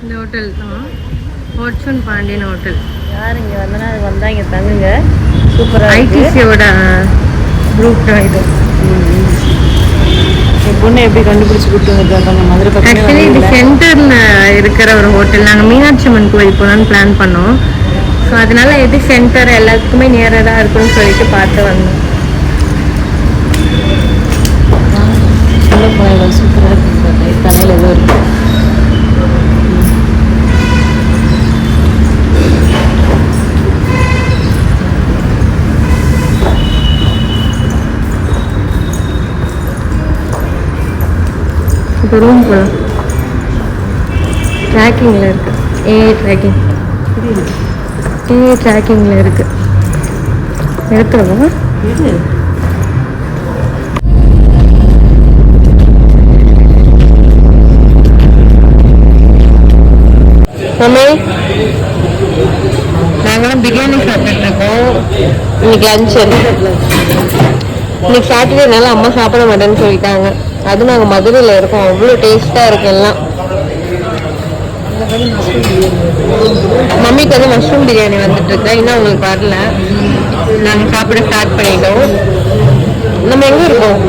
இந்த ஹோட்டல் தான் fortune Pandian hotel. யார் இங்கே வந்தனா அது வந்தால் இங்கே தங்குங்க. சூப்பராக ஐடிசியோட குரூப் தான் இது. என் பொண்ணை எப்படி கண்டுபிடிச்சி கொடுத்துருங்க மதுரை பக்கம். ஆக்சுவலி இது சென்டரில் இருக்கிற ஒரு ஹோட்டல். நாங்கள் மீனாட்சி அம்மன் கோயில் போகலான்னு பிளான் பண்ணோம். ஸோ அதனால எது சென்டர் எல்லாத்துக்குமே நியராக இருக்குன்னு சொல்லிட்டு பார்த்து வந்தோம். சூப்பராக இருக்குது. தலையில் ஏதோ இருக்கு. இப்போ ரூம் போகலாம். ட்ராக்கிங்கில் இருக்குது. ட்ராக்கிங்கில் இருக்குது. எடுத்துருவோம். மம்மி நாங்களும் பிரியாணி சாப்பிட்டுருக்கோம். இன்னைக்கு லஞ்ச் இன்னைக்கு சாட்டர்டேனால அம்மா சாப்பிட மாட்டேன்னு சொல்லிட்டாங்க. அது நாங்கள் மதுரையில் இருக்கோம். அவ்வளோ டேஸ்ட்டாக இருக்கு எல்லாம். மம்மிக்கு வந்து மஷ்ரூம் பிரியாணி வந்துட்டு இருக்கு. இன்னும் உங்களுக்கு வரல. நாங்கள் சாப்பிட ஸ்டார்ட் பண்ணிட்டோம். நம்ம எங்கே இருக்கோம்?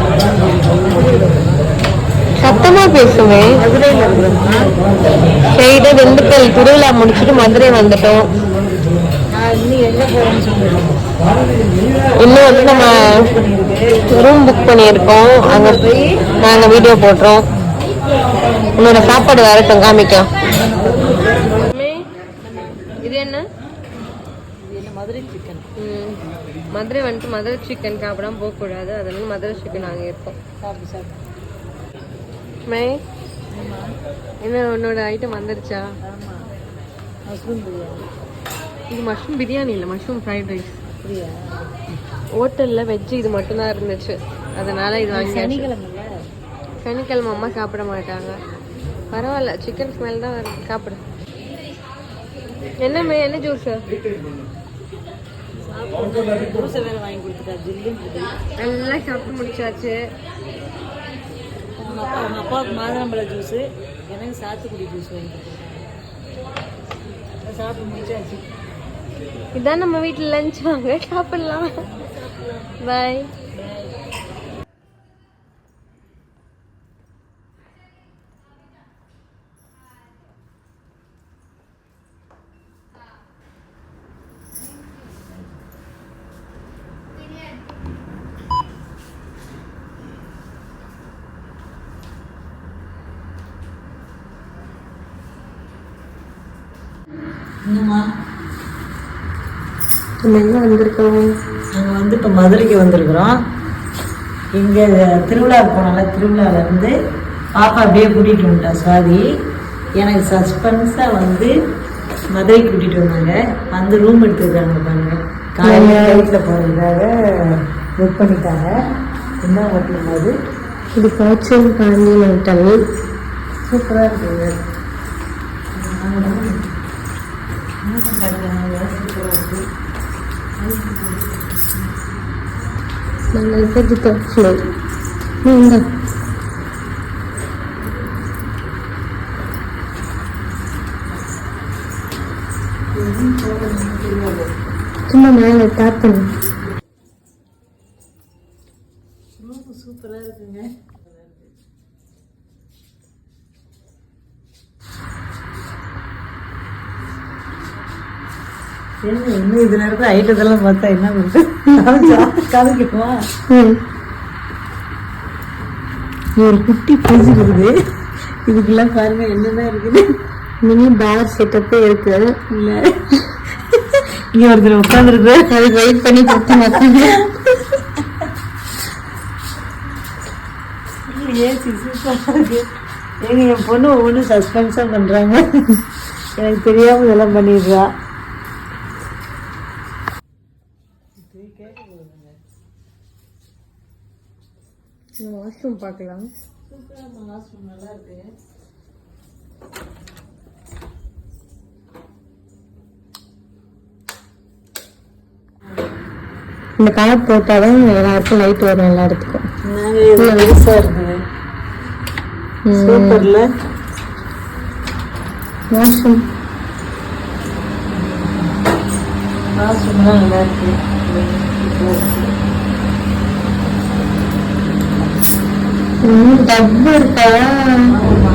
சத்தமாக பேசுவேன். செய்த திண்டுக்கல் திருவிழா முடிச்சுட்டு மதுரை வந்துட்டோம். இன்னும் வந்து நம்ம ரூம் புக் பண்ணியிருக்கோம். அங்கே போய் நாங்கள் வீடியோ போடுறோம். உன்னோட சாப்பாடு வரட்டும் காமிக்கலாம். இது என்ன? மதுரை சிக்கன். மதுரை வந்துட்டு மதுரை சிக்கன் சாப்பிடாம போகக்கூடாது. அதனால மதுரை சிக்கன் நாங்கள் இருக்கோம். மே என்ன உன்னோட ஐட்டம் வந்துருச்சா? மஷ்ரூம் பிரியாணி. இது மஷ்ரூம் பிரியாணி இல்லை, மஷ்ரூம் ஃப்ரைட் ரைஸ். ஹோட்டலில் வெஜ்ஜு இது மட்டும்தான் இருந்துச்சு. அதனால இது வாங்கி. சனிக்கிழமை அம்மா சாப்பிட மாட்டாங்க. பரவாயில்ல, சிக்கன் ஸ்மெல் தான் வருது. சாப்பிடு. என்னமே என்ன ஜூஸு? வாங்கி கொடுத்துட்டா. எல்லாம் சாப்பிட்டு முடிச்சாச்சு. அவங்க அப்பாவுக்கு மாதுளம்பழ ஜூஸு, எனக்கு சாத்துக்குடி ஜூஸ் வாங்கி சாப்பிட்டு முடிச்சாச்சு. இதான் நம்ம வீட்டில் லஞ்ச். வாங்க சாப்பிடலாம். பாய். என்னம்மா நம்ம எங்கே வந்திருக்கோம்? நாங்கள் வந்து இப்போ மதுரைக்கு வந்திருக்கிறோம். இங்கே திருவிழாவுக்கு போனால திருவிழாவிலேருந்து பாப்பா அப்படியே கூட்டிகிட்டு வந்துட்டா சுவாதி. எனக்கு சஸ்பென்ஸாக வந்து மதுரை கூட்டிகிட்டு வந்தாங்க. வந்து ரூம் எடுத்துருக்காங்க பாருங்க. காலையில் ஃப்ளைட்டில் போகிறதுக்காக புக் பண்ணிட்டாங்க. என்ன ஹோட்டல் அது? இது ஃபார்ச்சூன் பாண்டியன் ஹோட்டல். சூப்பராக இருக்குது. நாங்கள் இருக்கிறது தேர்ட் ஃப்ளோர். இந்த சும்மா மேலே டேப் பண்ணு. சூப்பராக இருக்குங்க. இன்னும் இது நேரத்தில் ஐட்டத்தெல்லாம் பார்த்தா என்ன பண்ணுறது? காமிக்குமா? ஒரு குட்டி ஃப்ரிட்ஜ் இருக்குது. இதுக்கெல்லாம் பாருங்க என்னென்ன இருக்குது. மினி பார் செட்டப்பே இருக்கு. இல்லை இங்கே ஒருத்தர் உட்காந்துருக்கு. அது வெயிட் பண்ணி கொடுத்து மாட்டாங்க. ஏசி சூப்பராக இருக்கு. என் பொண்ணு ஒவ்வொன்றும் சஸ்பென்ஸாக பண்ணுறாங்க. எனக்கு தெரியாமல் இதெல்லாம் பண்ணிடுறா. வாஷ்ரூம் பார்க்கலாம். சூப்பராக வாஷ்ரூம் நல்லா இருக்கு. இந்த கலர் போட்டாலும் எல்லாருக்கும் லைட் வரும் எல்லா இடத்துக்கும். சூப்பர்ல வாஷ்ரூம் வாஷ்ரூம்லாம் நல்லா இருக்கு. டப்பு இருக்கா? ஆமா.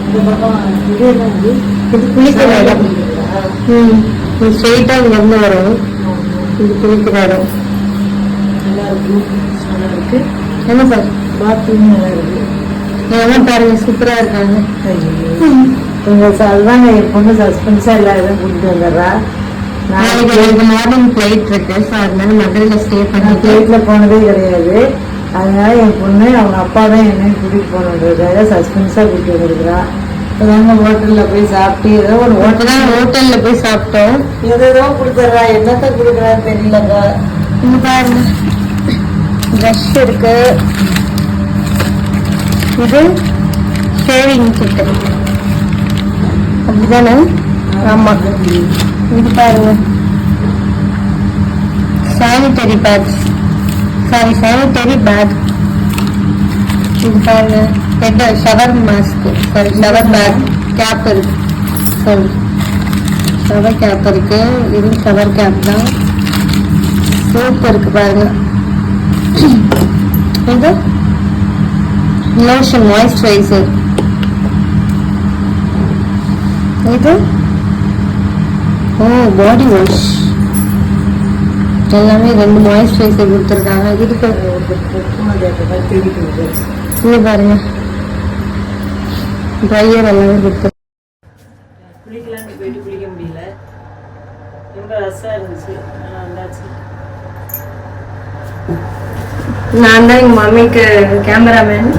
இந்த பக்கம் இது என்னது? இது குளிக்கிற இடம். இது ஸ்ட்ரெயிட்டா இங்க இருந்து வரும். இது குளிக்கிற இடம். நல்லா இருக்கு. நல்லா இருக்கு. என்ன சார்? பாத்ரூம் நல்லா இருக்கு. இதெல்லாம் பாருங்க சூப்பரா இருக்காங்க. அதுதாங்க என் பொண்ணு சஸ்பென்ஸா எல்லாரும் கூட்டிட்டு வந்துடுறா. நாளைக்கு எனக்கு மார்னிங் ஃபிளைட் இருக்கு. ஸோ அதனால மதுரையில ஸ்டே பண்ணி ஃபிளைட்ல போனதே கிடையாது. அதனால என் பொண்ணு அவங்க அப்பா தான் என்னையும் கூட்டிட்டு போகணுன்றதுக்காக சஸ்பென்ஸா கூட்டிட்டு வந்துருக்குறா. அதாங்க ஹோட்டல்ல போய் சாப்பிட்டு ஏதோ ஒரு ஹோட்டல்ல போய் சாப்பிட்டோம். ஏதோ கொடுத்துட்றா. என்னத்த கொடுக்குறான்னு தெரியலங்க. இங்க பாருங்க ப்ரஷ் இருக்கு. இது ஷேவிங் கிட் அப்படிதானே? ஆமா. இது பாருங்க சானிட்டரி பேட்ஸ், சானிட்டரி பேக். இது பாருங்க head shower mask, sorry shower pack. Cap இருக்கு, சாரி ஷவர் கேப் இருக்கு. இது ஷவர் கேப் தான். சோப் இருக்கு பாருங்க. இது லோஷன் மாய்ஸ்சரைசர். இது பாடி வாஷ். எல்லாமே 2 மாய்ஸ்சரைசர் கொடுத்துருக்காங்க. இதுக்கு இது பாருங்க ட்ரையர் எல்லாமே கொடுத்துருக்காங்க. குளிக்கலான்னு போயிட்டு குளிக்க முடியல. ரொம்ப ரஸ்ஸா இருந்துச்சு. வந்தாச்சு. நான் தான் எங்க மம்மிக்கு கேமராமேன்.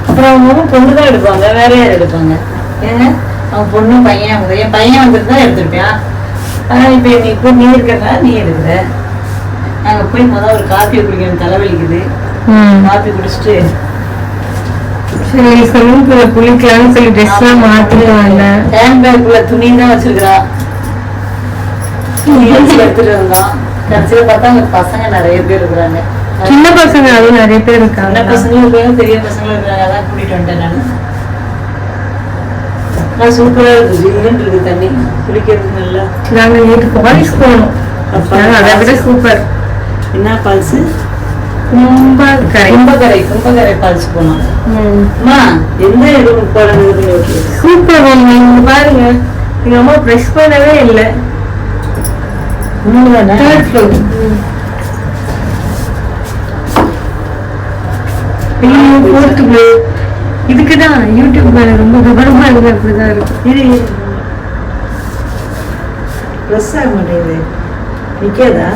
அப்புறம் அவங்க பொண்ணு தான் எடுப்பாங்க, வேற யார் எடுப்பாங்க? ஏங்க அவன் பொண்ணு பையன் என் பையன் வந்துட்டு தான் எடுத்துருப்பான். ஆனால் இப்போ நீ இருக்கிறதா நீ எடுக்கிற. நாங்கள் போய் முதல் ஒரு காஃபியை குடிக்கணும், தலைவலிக்குது. காஃபி குடிச்சிட்டு சரி ஸ்விம்மிங் பூல குளிக்கலாம்னு சொல்லி ட்ரெஸ் எல்லாம் மாத்திட்டு வந்தேன். ஹேண்ட் பேக்குள்ள துணி தான் வச்சிருக்கிறா. துணி வச்சு எடுத்துட்டு வந்தான். கடைசியில பார்த்தா அங்க பசங்க நிறைய பேர் இருக்கிறாங்க. சின்ன பசங்க அதுவும் நிறைய பேர் இருக்காங்க. சின்ன பசங்களும் இருக்காங்க, பெரிய பசங்களும் இருக்காங்க. அதான் கூட்டிட்டு வந்துட்டேன் நான். சூப்பரா இருக்கு, ஜில்லுன்னு இருக்கு தண்ணி, குளிக்கிறதுக்கு நல்லா. நாங்க நேற்று ஃபால்ஸ் போனோம். அதை விட சூப்பர். என்ன ஃபால்ஸ்? கும்பகரை ஃபால்ஸ் போனோம். எந்த இடம் போறது? சூப்பர். நீங்க பாருங்க, எங்க அம்மா ப்ரெஷ் பண்ணவே இல்லை. Third floor. Fourth floor. இதுக்குதான் யூடியூப் மேல ரொம்ப விவரமா இருக்கு. அப்படிதான் இருக்கும். ப்ரெஸ் ஆக மாட்டேங்குது, நிக்காதா?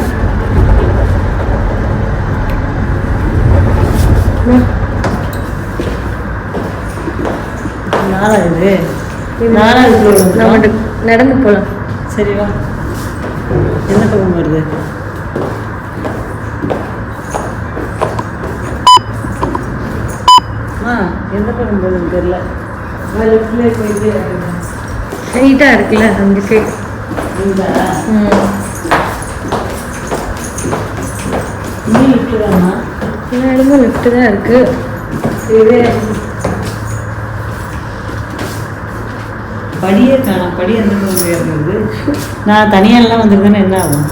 நாலாவது நம்ம நடந்து போலாம். சரி வா. என்ன பக்கம் வருது? எந்த பக்கம் போகுதுன்னு தெரியல. லெஃப்ட்ல போயிட்டு ஸ்ட்ரைட்டா இருக்குல்ல அந்த சைடு. இன்னும் லெஃப்ட் தானா? எல்லா இடமும் லெஃப்ட் தான் இருக்கு. இது படியே காணும். படி எந்த பக்கம் இருக்குது? நான் தனியாலாம் வந்துருக்கேன்னு என்ன ஆகும்?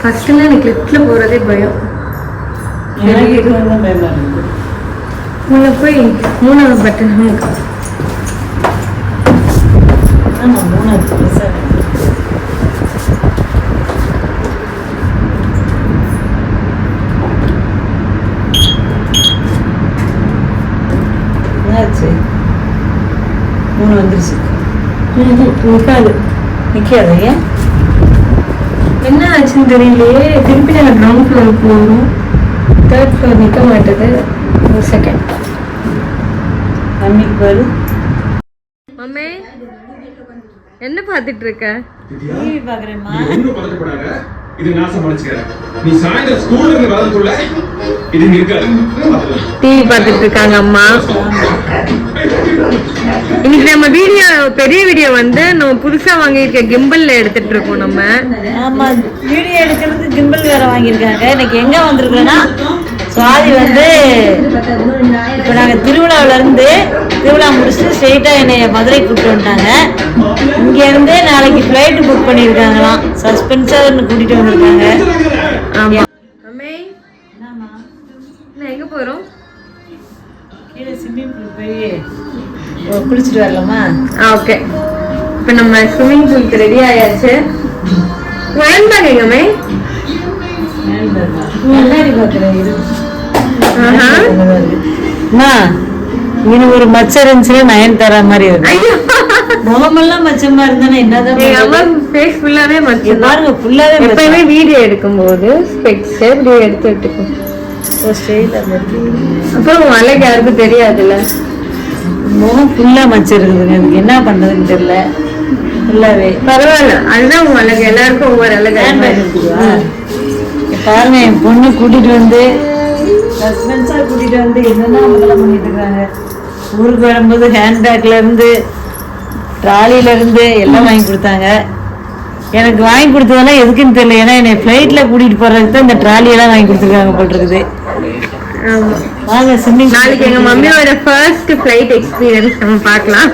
ஃபர்ஸ்ட்லாம் எனக்கு லெஃப்ட்ல போறதே பயம். எனக்கு இது வந்து பயமா இருக்குது. உள்ள போய் 3வது பட்டன் ஆமாம், 3வது சார். என்னாச்சு? 3 வந்துருச்சு. நிற்காது. ஏன் என்ன ஆச்சுன்னு தெரியலையே. திருப்பி நாங்கள் கிரவுண்ட் ஃப்ளோர் போகிறோம். தேர்ட் ஃப்ளோர் நிற்க மாட்டேது. ஒரு செகண்ட். அன்னைக்கு பாரு. மம்மே என்ன பார்த்துட்டு இருக்க? டிவி பார்க்குறேம்மா. இது நாசம் பண்ணிச்சுக்கிறேன். நீ சாயந்தரம் ஸ்கூல்ல இருந்து வரதுக்குள்ள இது இருக்காது. டிவி பார்த்துட்டு இருக்காங்க அம்மா. இன்னைக்கு நம்ம வீடியோ, பெரிய வீடியோ வந்து நம்ம புதுசா வாங்கியிருக்க கிம்பிள்ல எடுத்துட்டு இருக்கோம் நம்ம. ஆமா, வீடியோ எடுக்கிறதுக்கு கிம்பிள் வேற வாங்கியிருக்காங்க. இன்னைக்கு எங்க வந்திருக்கோம்னா சுவாதி வந்து இப்போ நாங்கள் திருவிழா முடிச்சுட்டு ஸ்ட்ரெயிட்டாக என்னை மதுரை கூப்பிட்டு வந்துட்டாங்க. இங்கேருந்து நாளைக்கு ஃப்ளைட்டு புக் பண்ணியிருக்காங்களாம். சஸ்பென்ஸாக ஒன்று கூட்டிகிட்டு வந்திருக்காங்க. ஆமாம். எங்கே போகிறோம்? கீழே ஸ்விம்மிங் பூல் போய் குளிச்சுட்டு வரலாமா? ஓகே. இப்போ நம்ம ஸ்விம்மிங் பூலுக்கு ரெடி ஆயாச்சு. ஹேண்ட்பேக் எங்கம்மே? முன்னாடி பார்க்குறேன் இனி ஒரு மச்சம் இருந்துச்சுன்னா நயன் தர மாதிரி இருக்கு. முகமெல்லாம் மச்சமா இருந்தானே என்னதான் ஃபேஸ் ஃபுல்லாவே மச்சம் பாருங்க. ஃபுல்லாவே எப்பயுமே வீடியோ எடுக்கும்போது ஸ்பெக்ஸ் இப்படி எடுத்து எடுத்துக்கும். அப்புறம் மலைக்கு யாருக்கும் தெரியாதுல்ல. முகம் ஃபுல்லா மச்சம் இருக்குதுங்க. எனக்கு என்ன பண்றதுன்னு தெரியல. ஃபுல்லாவே பரவாயில்ல. அதுதான் உங்க அழகு. எல்லாருக்கும் ஒவ்வொரு அழகு. பாருங்க என் பொண்ணு கூட்டிட்டு வந்து சஸ்பென்ஸா கூட்டிட்டு வந்து என்னென்ன அவங்களாம் பண்ணிட்டு இருக்காங்க. ஊருக்கு வரும்போது ஹேண்ட்பேக்ல இருந்து ட்ராலியில இருந்து எல்லாம் வாங்கி கொடுத்தாங்க. எனக்கு வாங்கி கொடுத்ததெல்லாம் எதுக்குன்னு தெரியல. ஏன்னா என்னை ஃப்ளைட்ல கூட்டிட்டு போறதுக்கு தான் இந்த ட்ராலியெல்லாம் வாங்கி கொடுத்துருக்காங்க போல் இருக்குது. வாங்க ஸ்விம்மிங். நாளைக்கு எங்க மம்மியோட ஃபர்ஸ்ட் ஃப்ளைட் எக்ஸ்பீரியன்ஸ் நம்ம பார்க்கலாம்.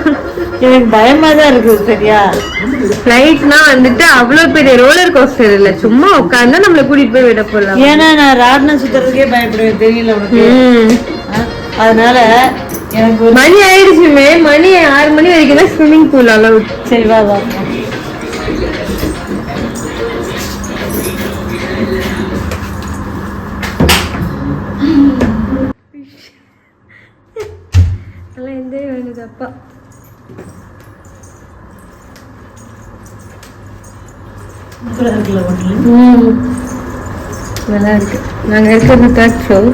எனக்கு பயமா தான் இருக்குது. சரியா, ஃப்ளைட்னா வந்துட்டு அவ்வளவு பெரிய ரோலர் கோஸ்டர் இல்ல, சும்மா உட்கார்ந்தா நம்மள கூட்டிட்டு போய் விட போலாம். ஏன்னா நான் ராட்னம் சுத்துறதுக்கே பயப்படுவேன். தெரியல உனக்கு. அதனால எனக்கு மணி ஆயிடுச்சுமே. மணி 6 மணி வரைக்கும் தான் ஸ்விம்மிங் பூல் அலவுட். சரி வா வா. நல்லா என்ஜாய் பண்ணுது அப்பா. நல்லா இருக்கு. நாங்க இருக்கிறது 3rd floor.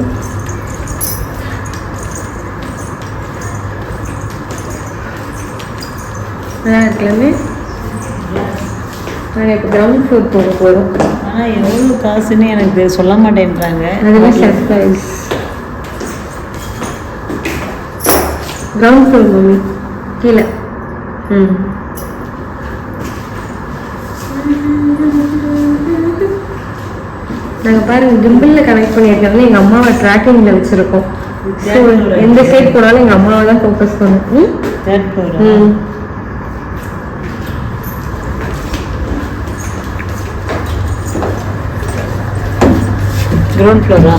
நல்லா இருக்கலாமே. நாங்கள் இப்போ கிரவுண்ட் ஃப்ளோர் போக போகிறோம். ஆனால் எவ்வளோ காசுன்னு எனக்கு சொல்ல மாட்டேன்றாங்க. அதுதான் சர்ப்ரைஸ். கிரவுண்ட் ஃப்ளோர் மம்மி கீழே. நாங்கள் பாருங்கள் கிம்பிளில் கனெக்ட் பண்ணியிருக்கோம்னா எங்கள் அம்மாவை ட்ராக்கிங்கில் வச்சுருக்கோம். ஸோ எந்த சைட் போனாலும் எங்கள் அம்மாவை தான் ஃபோக்கஸ் பண்ணும். Ground Flora?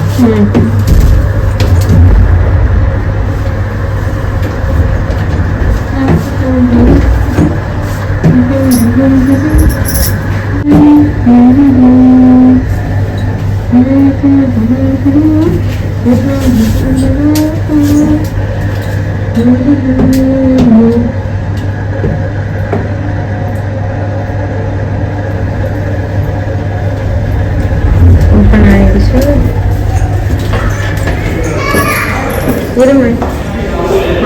இருமை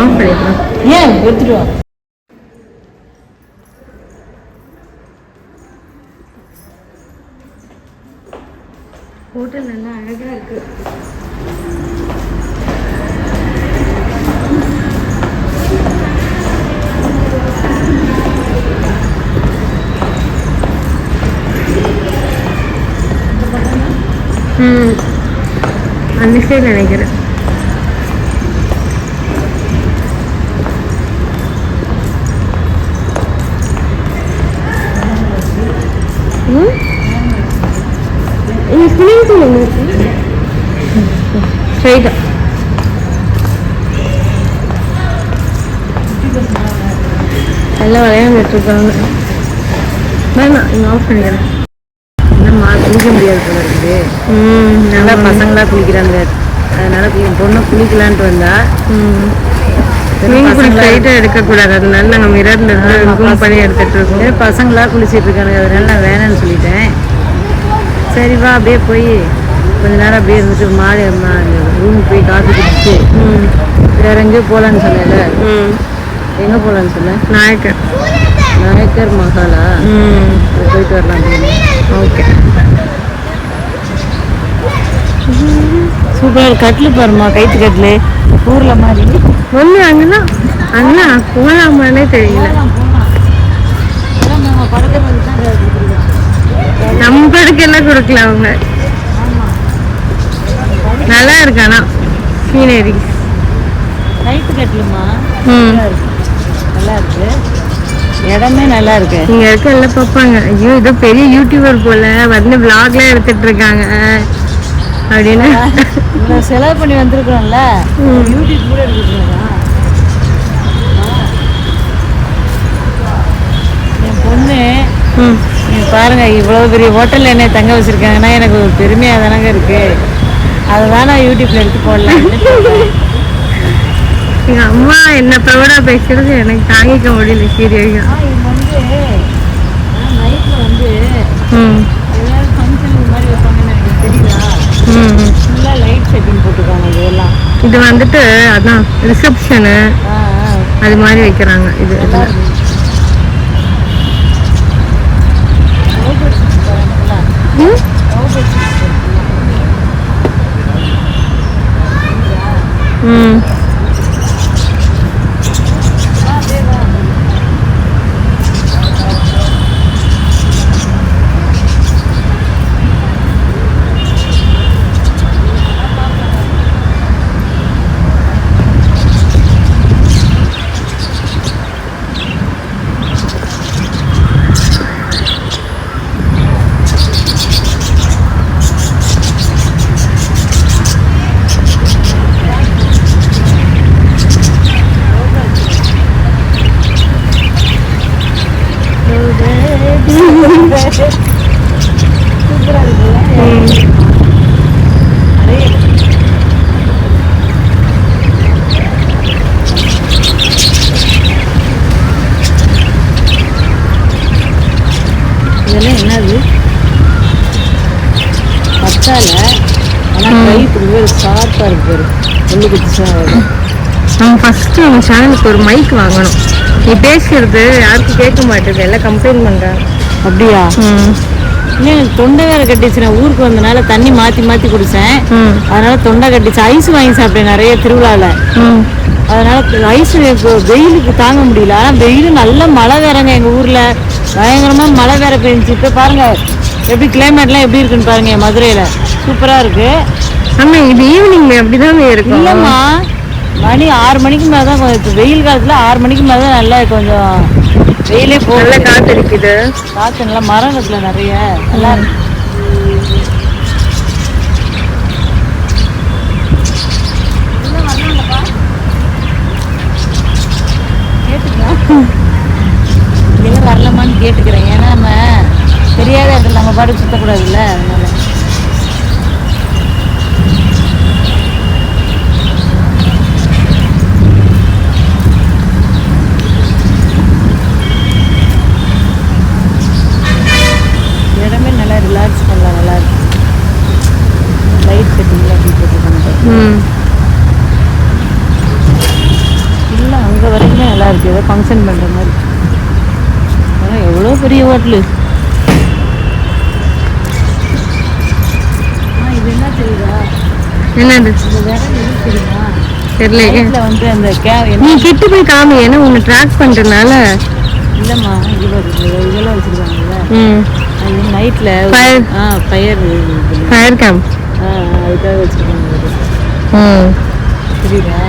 ஆஃப் பண்ணிக்கலாம். ஏன் எடுத்துட்டு வா. ஹோட்டல் நல்லா அழகா இருக்கு. அந்த சைடு நினைக்கிறேன். ஸ்விமிங் பூல் எங்க இருக்கு? ஸ்ட்ரைட்டா எல்லாம் விளையாண்டுட்டு இருக்காங்க. வேணாம், இங்கே ஆஃப் பண்ணிக்கிறேன். என்னம்மா குளிக்க முடியாது போல இருக்குது. நல்லா பசங்களா குளிக்கிறாங்க. அதனால என் பொண்ணை குளிக்கலான்ட்டு வந்தா. ஸ்விமிங் பூல் ஸ்ட்ரைட்டாக எடுக்கக்கூடாது. அதனால நாங்கள் மிரர்ல இருந்து பண்ணி எடுத்துட்டு இருக்கோம். பசங்களா குளிச்சிட்டு இருக்காங்க. அதனால நான் வேணான்னு சொல்லிட்டேன். சரி வா அப்படியே போய் கொஞ்ச நேரம் அப்படியே இருந்துட்டு மாலை ரூமுக்கு போய் காஃபி குடிச்சிட்டு வேற எங்கேயோ போகலான்னு சொன்னேன்ல. எங்கே போகலான்னு சொன்னேன்? நாயக்கர் மஹாலா. போயிட்டு வரலாம் அப்படின்னு. ஓகே. சூப்பர் கட்டில் பாருமா, கைத்து கட்டில் ஊரில் மாதிரி. ஒன்று அங்கெல்லாம் போகலாமான்னே தெரியல. நம்ம படுக்கெல்லாம் கொடுக்கல அவங்க. நல்லா இருக்கு ஆனா சீனரி. நைட்டு கட்டலுமா? ம். நல்லா இருக்கு, இடமே நல்லா இருக்கு. இங்க இருக்க எல்லாம் பார்ப்பாங்க, ஐயோ இதோ பெரிய யூடியூபர் போல வந்து vlogலாம் எடுத்துட்டு இருக்காங்க அப்படின்னு. இவ்வளோ செலவு பண்ணி வந்திருக்கிறோம்ல, யூடியூப் கூட எடுத்துக்கிறோம். என் பொண்ணு நீங்க பாருங்க, இவ்வளோ பெரிய ஹோட்டலில் என்னை தங்க வச்சிருக்காங்கன்னா எனக்கு ஒரு பெருமையாக தானங்க இருக்கு. அதுதான் நான் யூடியூப்ல எடுத்து போடலாம். எங்க அம்மா என்ன ப்ரௌடா பேசுறது எனக்கு தாங்கிக்க முடியல சீரியஸா. இவங்க வந்து நைட்ல வந்து ஏதாவது ஃபங்க்ஷன் இது மாதிரி வைப்பாங்கன்னு எனக்கு தெரியுதா? ஃபுல்லாக லைட் செட்டிங் போட்டுருக்காங்க. இதெல்லாம் இது வந்துட்டு அதான் ரிசப்ஷனு அது மாதிரி வைக்கிறாங்க. இது சூப்பராக இருக்குல்ல. இதெல்லாம் என்னது பத்தால, ஆனால் கை ஷார்ப்பாக இருக்கு. ஒன்று குச்சி நம்ம ஃபர்ஸ்ட் நம்ம சேனலுக்கு ஒரு மைக் வாங்கணும். நீ பேசுறது யாருக்கும் கேட்க மாட்டேது, எல்லாம் கம்ப்ளைண்ட் பண்றாங்க. அப்படியா? இல்லை, எனக்கு தொண்டை வேற கட்டிச்சு. நான் ஊருக்கு வந்தனால தண்ணி மாற்றி மாற்றி குடித்தேன், அதனால தொண்டை கட்டிச்சு. ஐஸ் வாங்கி சாப்பிட்டேன் நிறைய திருவிழாவில், அதனால ஐஸ் வெயிலுக்கு தாங்க முடியல. ஆனால் வெயில் நல்ல மழை வேறங்க எங்கள் ஊரில், பயங்கரமாக மழை வேற பெஞ்சிச்சு. இப்போ பாருங்க எப்படி கிளைமேட்லாம் எப்படி இருக்குன்னு பாருங்க. மதுரையில் சூப்பராக இருக்கு. ஆமாம், இது ஈவினிங் அப்படிதான் இருக்கும். இல்லைம்மா, மணி 6 மணிக்கு மேலே தான் கொஞ்சம், இப்போ வெயில் காலத்தில் 6 மணிக்கு மேலே தான் நல்லா கொஞ்சம் வெயிலே போகல. காற்று இருக்குது, காற்று நல்லா, மரம் இருக்குல்ல நிறைய, நல்லா இருக்கு. இதெல்லாம் வரலாமான்னு கேட்டுக்கிறேன். ஏன்னா நம்ம தெரியாத இடத்துல நம்ம பாட்டு சுற்றக்கூடாதுல்ல, அதனால. இடமே நல்லா ரிலாக்ஸ் பண்ணலாம், நல்லா இருக்கு. லைட் செட்டிங்லாம் அப்படி போட்டுருக்காங்க. இல்லை, அங்கே வரைக்குமே நல்லா இருக்கு, ஏதோ ஃபங்க்ஷன் பண்ணுற மாதிரி. ஆனால் எவ்வளோ பெரிய ஹோட்டலு. இது என்ன தெரியுதா? என்னது இந்த விரல் எது தெரியுமா? தெரியல. வந்து அந்த நீ கிட்ட போய் காமி, ஏன்னா உன்னை ட்ராக் பண்றதுனால. இல்லைம்மா, இதெல்லாம் வச்சுருக்காங்கல்ல, அது நைட்டில் ஃபயர் கேம்ப் அதுக்காக வச்சுருக்காங்க. புரியுதா?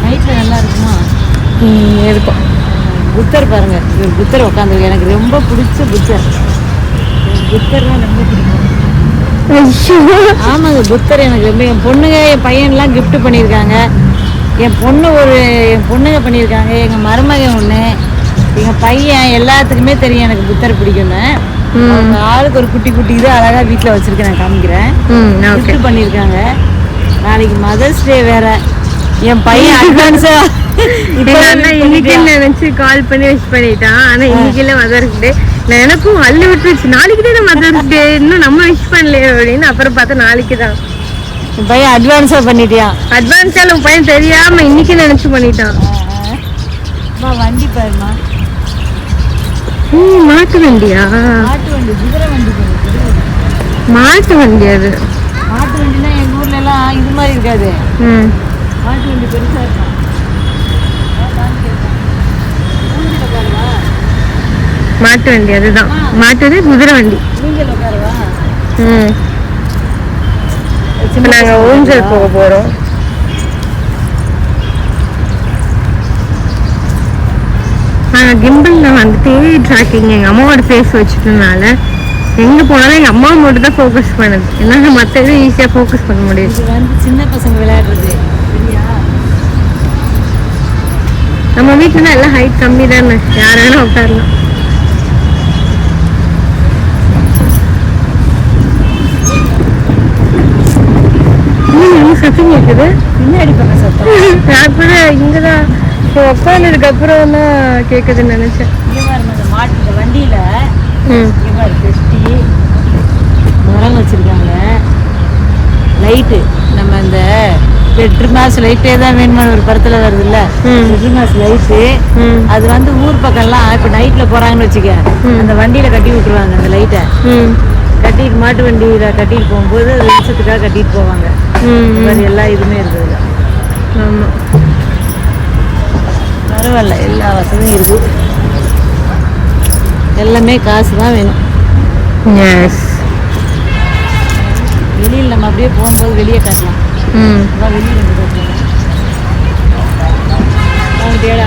நைட்டில் நல்லா இருக்குமா? இருக்கும். புத்தர் பாருங்க, புத்தர் உட்காந்துருக்கு. எனக்கு ரொம்ப பிடிச்ச புத்தர். புத்தர்லாம் ரொம்ப பிடிக்கும். ஆமாங்க, புத்தர் எனக்கு ரொம்ப. என் பொண்ணுங்க என் பையன்லாம் கிஃப்ட் பண்ணியிருக்காங்க. என் பொண்ணுங்க பண்ணியிருக்காங்க. எங்கள் மருமகன் ஒன்று, எங்கள் பையன், எல்லாத்துக்குமே தெரியும் எனக்கு புத்தர் பிடிக்கும்னு. அவங்க ஆளுக்கு ஒரு குட்டி குட்டி இது அழகாக வீட்டில் வச்சுருக்கேன், நான் காமிக்கிறேன். கிஃப்ட் பண்ணியிருக்காங்க. நாளைக்கு மதர்ஸ் டே வேற. என் பையன் அட்வான்ஸா இன்னைக்கு நினைச்சு கால் பண்ணி விஷ் பண்ணிட்டான். ஆனா இன்னைக்கு இல்ல மதர்ஸ் டே. நான் எனக்கும் அள்ளி விட்டுருச்சு, நாளைக்கு தான் மதர்ஸ் டே, இன்னும் நம்ம விஷ் பண்ணலையே அப்படின்னு. அப்புறம் பார்த்தா நாளைக்கு தான். என் பையன் அட்வான்ஸா பண்ணிட்டியான். அட்வான்ஸா உன் பையன் தெரியாம இன்னைக்கு நினைச்சு பண்ணிட்டான். வண்டி பாருமா, மாட்டு வண்டியா? மாட்டு வண்டி, குதிரை வண்டி. மாட்டு வண்டி அது. மாட்டு வண்டினா எங்க ஊர்ல எல்லாம் இது மாதிரி இருக்காது. மாட்டு வண்டி பெருசா இருக்கும். மாட்டு வண்டி அதுதான். மாட்டு குதிரை வண்டி. நீங்க உட்காரவா? இப்போ நாங்கள் ஊஞ்சல் போக போகிறோம். நாங்கள் கிம்பிளில் வந்துட்டு ட்ராக்கிங் எங்கள் அம்மாவோட ஃபேஸ் வச்சுட்டனால எங்கே போனாலும் எங்கள் அம்மா மட்டும் தான் ஃபோக்கஸ் பண்ணுது. என்னால் மற்ற எதுவும் ஈஸியாக ஃபோக்கஸ் பண்ண முடியும். இது வந்து சின்ன பசங்க விளையாடுறது சரியா? நம்ம வீட்டில் தான் எல்லாம் ஹைட் கம்மி தானே, யார் வேணால் உட்காரலாம். சத்தம் கேட்குது பின்னாடி பக்கம் சத்தம். நான் கூட இங்கே தான் உட்காந்ததுக்கு அப்புறம் தான் கேட்குதுன்னு நினச்சேன். இங்கே பாருங்க இந்த மாட்டு இந்த வண்டியில் இங்கே பாரு பெட்டி மரம் வச்சுருக்காங்க. லைட்டு நம்ம இந்த பெட்ருமாஸ் லைட்டே தான் வேணுமான ஒரு படத்தில் வருதுல்ல, பெட்ருமாஸ் லைட்டு. அது வந்து ஊர் பக்கம்லாம் இப்போ நைட்டில் போகிறாங்கன்னு வச்சுக்க, அந்த வண்டியில் கட்டி விட்டுருவாங்க. அந்த லைட்டை கட்டிட்டு மாட்டு வண்டியில் கட்டிட்டு போகும்போது வெளிச்சத்துக்காக கட்டிட்டு போவாங்க. இந்த மாதிரி எல்லா இதுவுமே இருக்குது. ஆமாம், பரவாயில்ல, எல்லா வசதியும் இருக்குது. எல்லாமே காசு தான் வேணும். எஸ். வெளியில் நம்ம அப்படியே போகும்போது வெளியே காட்டலாம். அதான் வெளியில் இருந்து காட்டலாம்.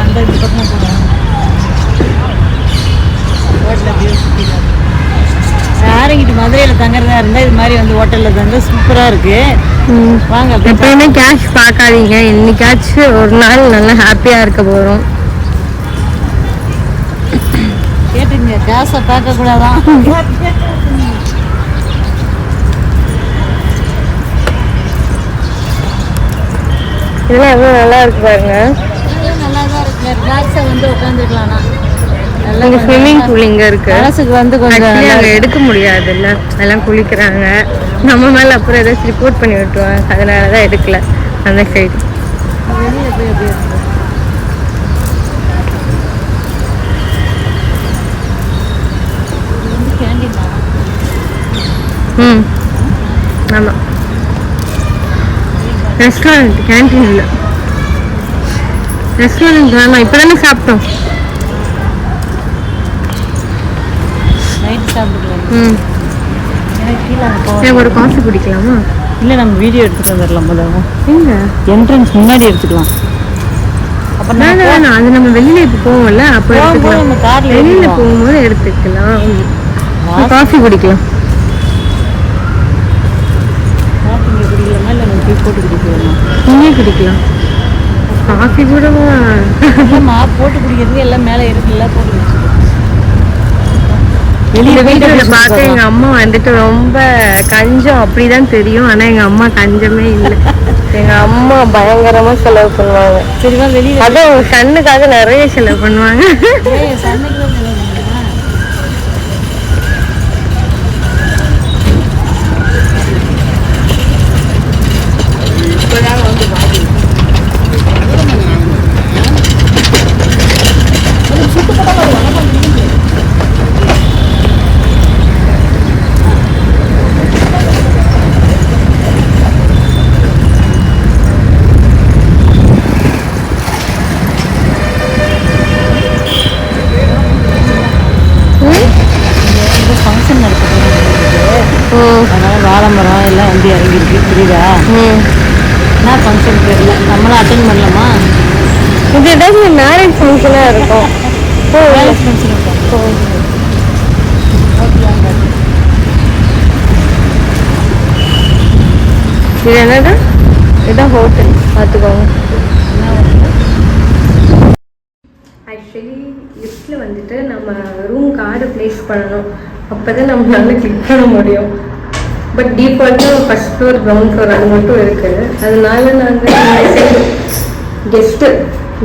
அந்த இந்த பக்கம் போகலாம். ஹோட்டலில் அப்படியே சுற்றி யாருங்கிட்டு மதுரையில் தங்குறதா இருந்தால் இது மாதிரி வந்து ஹோட்டலில் தங்க சூப்பராக இருக்குது. வாங்க. எப்பயுமே கேஷ் பார்க்காதீங்க. இன்னைக்காச்சும் ஒரு நாள் நல்லா ஹாப்பியாக இருக்க போகிறோம். கேட்டுங்க, கேஷை பார்க்கக்கூடாதான். இதெல்லாம் எவ்வளோ நல்லா இருக்கு பாருங்க. நல்லா தான் இருக்கு. ரிலாக்ஸாக வந்து உட்காந்துருக்கலாம்னா இங்கே ஸ்விம்மிங் பூல் இங்கே இருக்கு. மனசுக்கு வந்து கொஞ்சம் அங்கே எடுக்க முடியாதுல்ல, எல்லாம் குளிக்கிறாங்க. நம்ம மேலே அப்புறம் ஏதாச்சும் ரிப்போர்ட் பண்ணி விட்டுருவாங்க, அதனால தான் எடுக்கல அந்த சைடு. வெளியில் போய் எப்படி இருக்கு. இது வந்து கேண்டீன் தான். ஆமாம், ரெஸ்டாரண்ட், கேன்டீன் இல்லை, ரெஸ்டாரண்ட். ஆமாம், இப்போ தானே சாப்பிட்டோம். நைட்டு சாப்பிட்டுக்கலாம். எனக்கு கீழே அங்கே போக எனக்கு ஒரு காஃபி குடிக்கலாமா? இல்லை, நம்ம வீடியோ எடுத்துகிட்டு வந்துடலாம். முதல்ல எங்க என்ட்ரன்ஸ் முன்னாடி எடுத்துக்கலாம். அப்புறம் வேணாம், அது நம்ம வெளியில இப்போ போவோம்ல, அப்போ எடுத்துக்கலாம். நம்ம காரில் வெளியில போகும்போது எடுத்துக்கலாம். காஃபி குடிக்கலாம். காஃபி இங்கே குடிக்கலாமா இல்லை நம்ம டீ போட்டு குடிக்கலாமா? இங்கே குடிக்கலாம். காஃபி கூட இல்லைம்மா, போட்டு குடிக்கிறதுக்கு எல்லாம் மேலே இருக்குல்ல, போட்டு குடிச்சிக்கலாம். வெளியில வீட்டுல பார்க்க எங்க அம்மா வந்துட்டு ரொம்ப கஞ்சம் அப்படிதான் தெரியும். ஆனா எங்க அம்மா கஞ்சமே இல்லை. எங்க அம்மா பயங்கரமா செலவு பண்ணுவாங்க. சரிவா வெளியில அதுவும் கண்ணுக்காக நிறைய செலவு பண்ணுவாங்க. சண்டைக்கு தான் செலவு பண்ணுவா. ஃபங்க்ஷன் நடக்குது, அதனால வாழை மரம் எல்லாம் வந்து இறங்கிருக்கு. புரியுதா? என்ன ஃபங்க்ஷன் தெரியல, நம்மளும் அட்டன் பண்ணலாமா? இது ஏதாவது மேரேஜ் ஃபங்க்ஷனா இருக்கும். மேரேஜ் ஃபங்க்ஷன் இருக்கும். இது என்னது? இதுதான் ஹோட்டல், பார்த்துக்கோங்க. ஆக்சுவலி லிஃப்ட்டில் வந்துட்டு நம்ம ரூம் கார்டு ப்ளேஸ் பண்ணணும். அப்போ தான் நம்மளால கிளிக் பண்ண முடியும். பட் டிஃபால்ட்டாக ஃபஸ்ட் ஃப்ளோர், கிரவுண்ட் ஃப்ளோர் அது மட்டும் இருக்குது. அதனால நாங்கள் கெஸ்ட்டு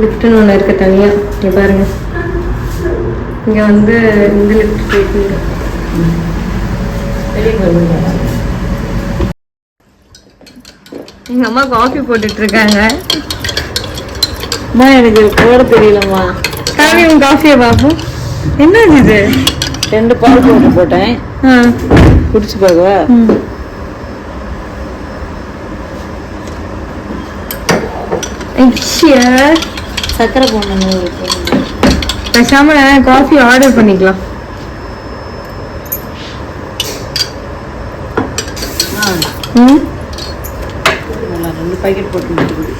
லிஃப்ட்டுன்னு ஒன்று இருக்குது தனியாக. இங்கே பாருங்கள், இங்கே வந்து இந்த லிஃப்ட் போயிட்டு எங்கள் அம்மா காஃபி போட்டுட்ருக்காங்க. அம்மா எனக்கு போட தெரியலம்மா. காஃபி காஃபியை பார்ப்போம். என்ன இது? 2 பால் போட்டு போட்டேன். குடிச்சு பார்க்கவா? சக்கரை போடணும். பேசாம காஃபி ஆர்டர் பண்ணிக்கலாம். பாக்கெட் போட்டு கொடுக்குது.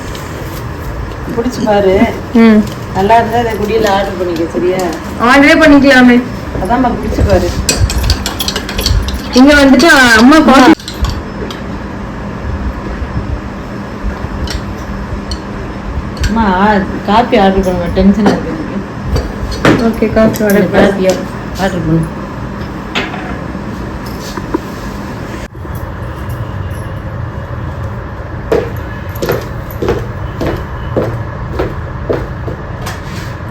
பிடிச்சி பாரு, ம் நல்லா இருந்தா இந்த குடியில் ஆர்டர் பண்ணிக்க. சரியா? ஆர்டரே பண்ணிக்கலாமே. அதான்மா பிடிச்சி பாரு. இங்க வந்துட்டு அம்மா காஃபி அம்மா காப்பி ஆர்டர் பண்ணுவேன், டென்ஷனாக இருக்கு எனக்கு. Okay coffee order coffee order பண்ணு.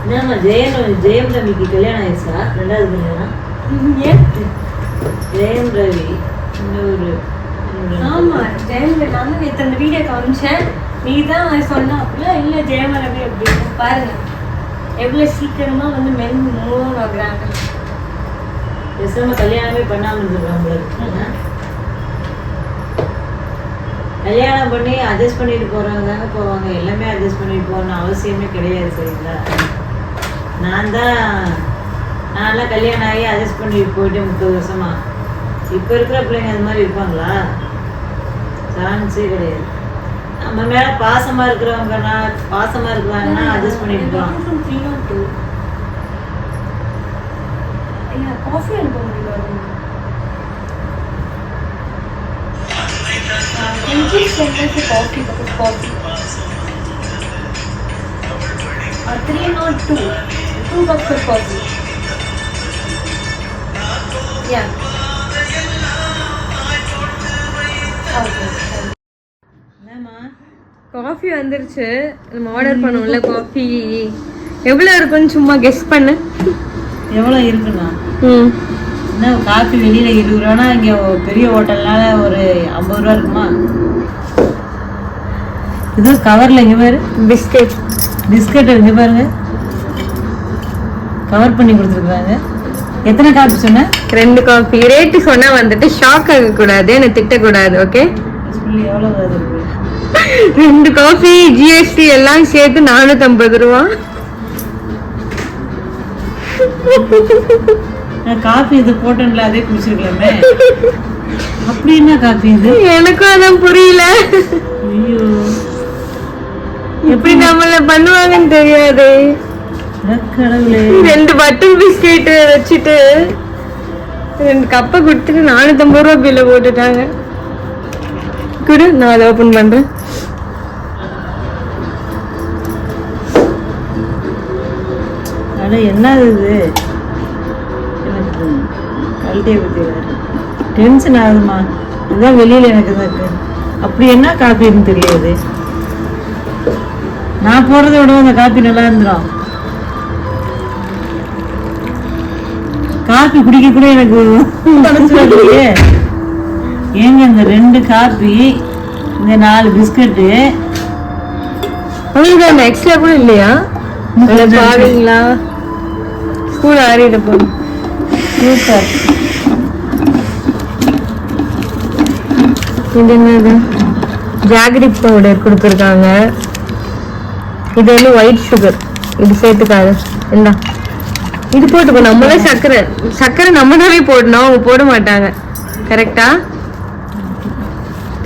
என்னம்மா ஜெயம் ரவிக்கு கல்யாணம் ஆயிடுச்சா? 2வது கல்யாணம்? ஜெயம் ரவி இன்னொரு ஆமா ஜெயம் நானும் நேற்று அந்த வீடியோ காமிச்சேன். நீ தான் சொன்னாப்புல இல்ல ஜெயம் ரவி அப்படின்னு. பாருங்க எவ்வளவு சீக்கிரமா வந்து மென் மூவ் ஆகுறாங்க. பேசாம கல்யாணமே பண்ணாம இருந்துருக்காங்க. கல்யாணம் பண்ணி அட்ஜஸ்ட் பண்ணிட்டு போறவங்க தாங்க போவாங்க. எல்லாமே அட்ஜஸ்ட் பண்ணிட்டு போகணும்னு அவசியமே கிடையாது. சரிங்களா? நான்லாம் கல்யாணம் ஆகி அட்ஜஸ்ட் பண்ணிட்டு போயிட்டு 30 வருஷமா. இப்போ இருக்கிற பிள்ளைங்க அது மாதிரி இருப்பாங்களா? சான்ஸே கிடையாது. நம்ம மேல பாசமா இருக்கிறவங்கன்னா அட்ஜஸ்ட் பண்ணிட்டு போகலாம். காஃபி அனுப்ப முடியல. Coffee coffee 302 2 cups of coffee. Yeah. Okay. என்னம்மா காஃபி வந்துருச்சு. நம்ம ஆர்டர் பண்ணுவோம்ல காஃபி எவ்வளவு இருக்குன்னு சும்மா கெஸ் பண்ணு. எவ்வளோ இருக்குண்ணா? ம் என்ன காஃபி வெளியில 20 ரூபானா இங்கே பெரிய ஹோட்டல்னால ஒரு 50 ரூபா இருக்குமா? இது கவரில் இங்கே பாரு பிஸ்கட் இங்கே பாருங்க கவர் பண்ணி கொடுத்துருக்குறாங்க. எத்தனை காஃபி சொன்ன? 2 காஃபி. ரேட்டு சொன்னா வந்துட்டு ஷாக் ஆக கூடாது, என்ன திட்டக்கூடாது. ஓகே எவ்வளோ இருக்கு? 2 காஃபி ஜிஎஸ்டி எல்லாம் சேர்த்து 450 ரூபா. காஃபி இது போட்டேன்ல அதே குடிச்சிருக்கலாமே. அப்படி என்ன காஃபி இது? எனக்கும் அதான் புரியல. ஐயோ எப்படி நம்மள பண்ணுவாங்கன்னு தெரியாது. கடவுளே 2 பட்டர் பிஸ்கெட் வச்சுட்டு 2 கப்பை கொடுத்துட்டு 450 ரூபா பில்ல போட்டுட்டாங்க. குடு, நான் அதை ஓபன் பண்றேன். அட என்ன இது? எனக்கு கல்ட்டியை பற்றி டென்ஷன் ஆகுதுமா. இதுதான் வெளியில் எனக்கு தான் இருக்கு. அப்படி என்ன காப்பின்னு தெரியாது. நான் போடுறத விட அந்த காப்பி நல்லா இருந்துடும். காப்பி குடிக்க கூட எனக்கு மனசு வரலையே. ஏங்க இந்த 2 காப்பி, இந்த 4 பிஸ்கட்டு உங்களுக்கு அந்த எக்ஸ்ட்ரா கூட இல்லையா? பாருங்களா ஸ்கூல் ஆறிட போகுது. சூப்பர். இது என்னது? ஜாகரி பவுடர் கொடுத்துருக்காங்க. இது வந்து ஒயிட் சுகர். இது சேர்த்துக்காது. என்ன இது போட்டுக்கோ. நம்மளே சர்க்கரை நம்மளாவே போடணும், அவங்க போட மாட்டாங்க. கரெக்டா?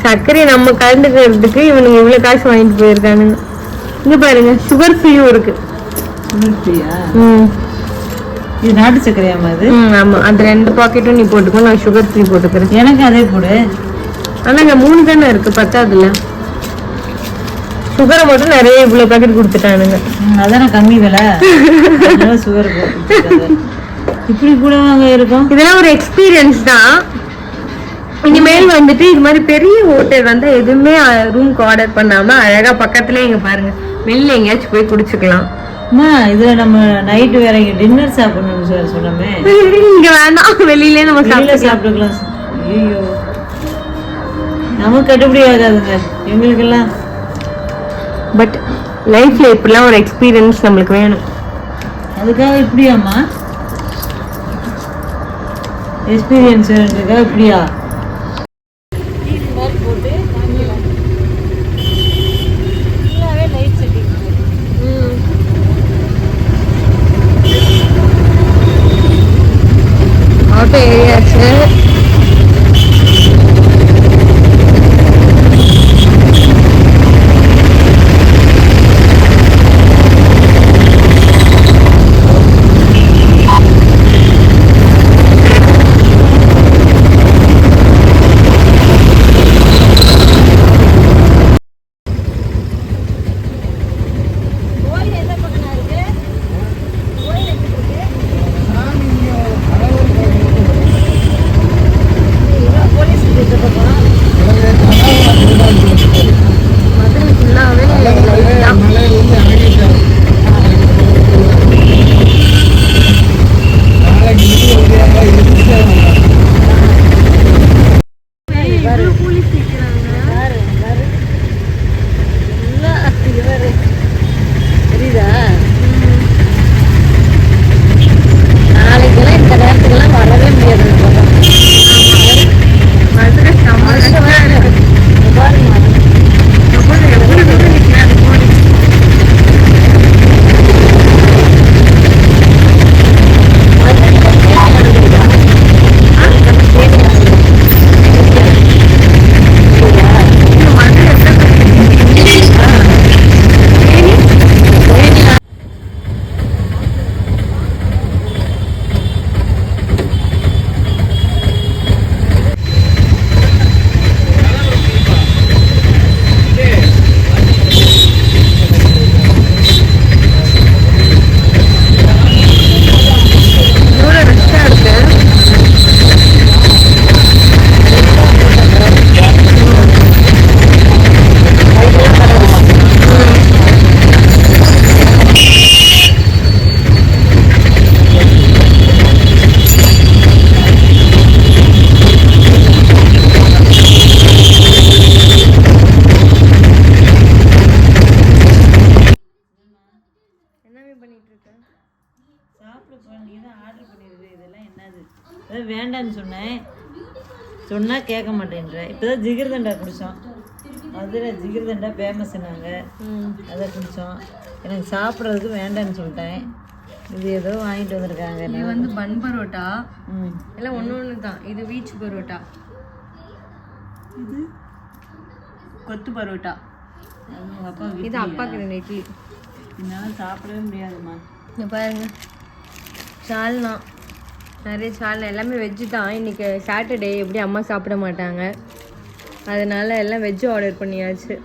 சர்க்கரையை நம்ம கலந்துக்கிறதுக்கு இவனுங்க இவ்வளவு காசு வாங்கிட்டு போயிருக்கானுங்க. இங்க பாருங்க சுகர் ஃப்ரீயும் இருக்கு. சுகர் ஃப்ரீயா? ம் இது நாட்டு சர்க்கரையாமா இது? ஆமா. அந்த 2 பாக்கெட்டும் நீ போட்டுக்கோ, நான் சுகர் ஃப்ரீ போட்டுக்கிறேன். எனக்கு அதே போடு. ஆனா இங்க 3 தானே இருக்கு, பத்தாதுல. சுகரை மட்டும் நிறைய இவ்வளவு பாக்கெட் கொடுத்துட்டானுங்க. அதான கம்மி விலை. சுகர் போட்டு இப்படி கூட இருக்கும். இதெல்லாம் ஒரு எக்ஸ்பீரியன்ஸ் தான். இனிமேல் வந்துட்டு இது மாதிரி பெரிய ஹோட்டல் வந்து எதுவுமே ரூம்க்கு ஆர்டர் பண்ணாம அழகா பக்கத்துல இங்க பாருங்க வெளில எங்கேயாச்சும் போய் குடிச்சுக்கலாம். அம்மா இதுல நம்ம நைட்டு வேற இங்க டின்னர் சாப்பிடணும்னு சொன்னோமே. இங்க வேண்டாம், வெளியிலே நம்ம சாப்பிட்டுக்கலாம். ஐயோ நமக்கு கட்டுப்படி ஆகாதுங்க எங்களுக்கெல்லாம். பட் லைஃப்ல இப்படிலாம் ஒரு எக்ஸ்பீரியன்ஸ் நம்மளுக்கு வேணும். அதுக்காக இப்படியாம்மா எக்ஸ்பீரியன்ஸ் வேணுன்றதுக்காக இப்படியா? ஆட்டோ ஏரியாச்சு. அதான் வேண்டான்னு சொன்னால் கேட்க மாட்டேன்ற. இப்போ தான் ஜிகிர்தண்டா குடித்தோம். மதுரை ஜிகிர்தண்டா ஃபேமஸ்னாங்க, அதை குடித்தோம். எனக்கு சாப்பிட்றதுக்கு வேண்டான்னு சொல்லிட்டேன். இது ஏதோ வாங்கிட்டு வந்திருக்காங்க. இது வந்து பன் பரோட்டா, ம், எல்லாம் ஒன்று தான். இது வீச் பரோட்டா, இது கொத்து பரோட்டா, அது உங்கள் அப்பா இது அப்பாக்கு 2 இட்லி. என்னால் சாப்பிடவே முடியாதும்மா. இங்கே பாருங்க, சால்னா, நிறைய சால்னா, எல்லாமே வெஜ்ஜு தான். இன்றைக்கி சாட்டர்டே, எப்படி அம்மா சாப்பிட மாட்டாங்க, அதனால எல்லாம் வெஜ்ஜு ஆர்டர் பண்ணியாச்சு.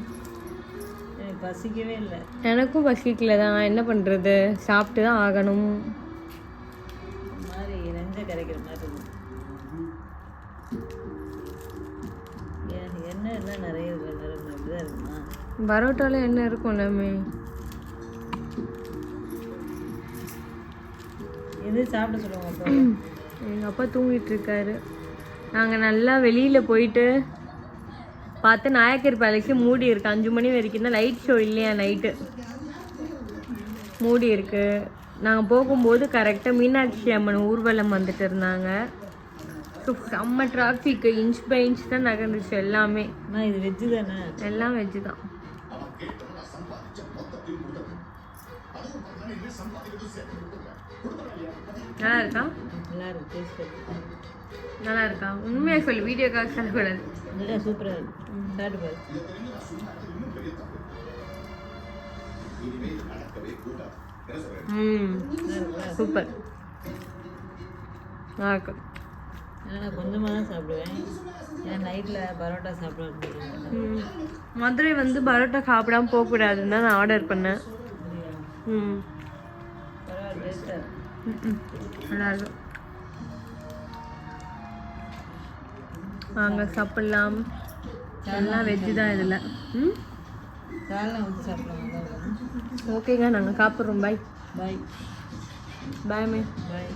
எனக்கு பசிக்கவே இல்லை. எனக்கும் பசிக்கல தான், என்ன பண்ணுறது, சாப்பிட்டு தான் ஆகணும். ஒரு மாதிரி நெஞ்ச கரைக்கிற மாதிரி இருக்கு. எண்ணெய் எல்லாம் நிறைய அப்படிதான் இருக்குமா? பரோட்டாவில் என்ன இருக்கும் எல்லாமே. எது சாப்பிட சொல்லுவாங்க அப்போ? எங்கள் அப்பா தூங்கிட்டு இருக்காரு. நாங்கள் நல்லா வெளியில் போயிட்டு பார்த்து நாயக்கர் பேலஸு மூடி இருக்கு. 5 மணி வரைக்கும் தான், லைட் ஷோ இல்லையா, நைட்டு மூடி இருக்கு. நாங்கள் போகும்போது கரெக்டாக மீனாட்சி அம்மன் ஊர்வலம் வந்துட்டு இருந்தாங்க. ஸோ செம்ம டிராஃபிக்கு, இன்ச் பை இன்ச் தான் நகர்ந்துச்சு எல்லாமே. அண்ணா இது வெஜ்ஜு தானே? எல்லாம் வெஜ்ஜு தான். நல்லா இருக்கா? நல்லா இருக்கு, டேஸ்ட் நல்லா இருக்கா? உண்மையாக சொல்லு, வீடியோக்காக சொல்லக்கூடாது. நல்லா சூப்பராக இருக்கு. சாப்பிட்டு பாரு. சூப்பர், நல்லா இருக்கு. நான் கொஞ்சமாக தான் சாப்பிடுவேன். ஏன் நைட்டில் பரோட்டா சாப்பிடுவேன். மதுரை வந்து பரோட்டா சாப்பிடாம போகக்கூடாதுன்னு தான் நான் ஆர்டர் பண்ணேன். பரவாயில்ல, டேஸ்ட்டாக நல்லா இருக்கும். வாங்க சாப்பிட்லாம். எல்லாம் வெஜ்ஜு தான் இதில். சால்னா ஊற்றி சாப்பிடுவாங்க. ஓகேங்க, நாங்கள் சாப்பிட்றோம். பாய் பாய் பாய் மே. பாய்.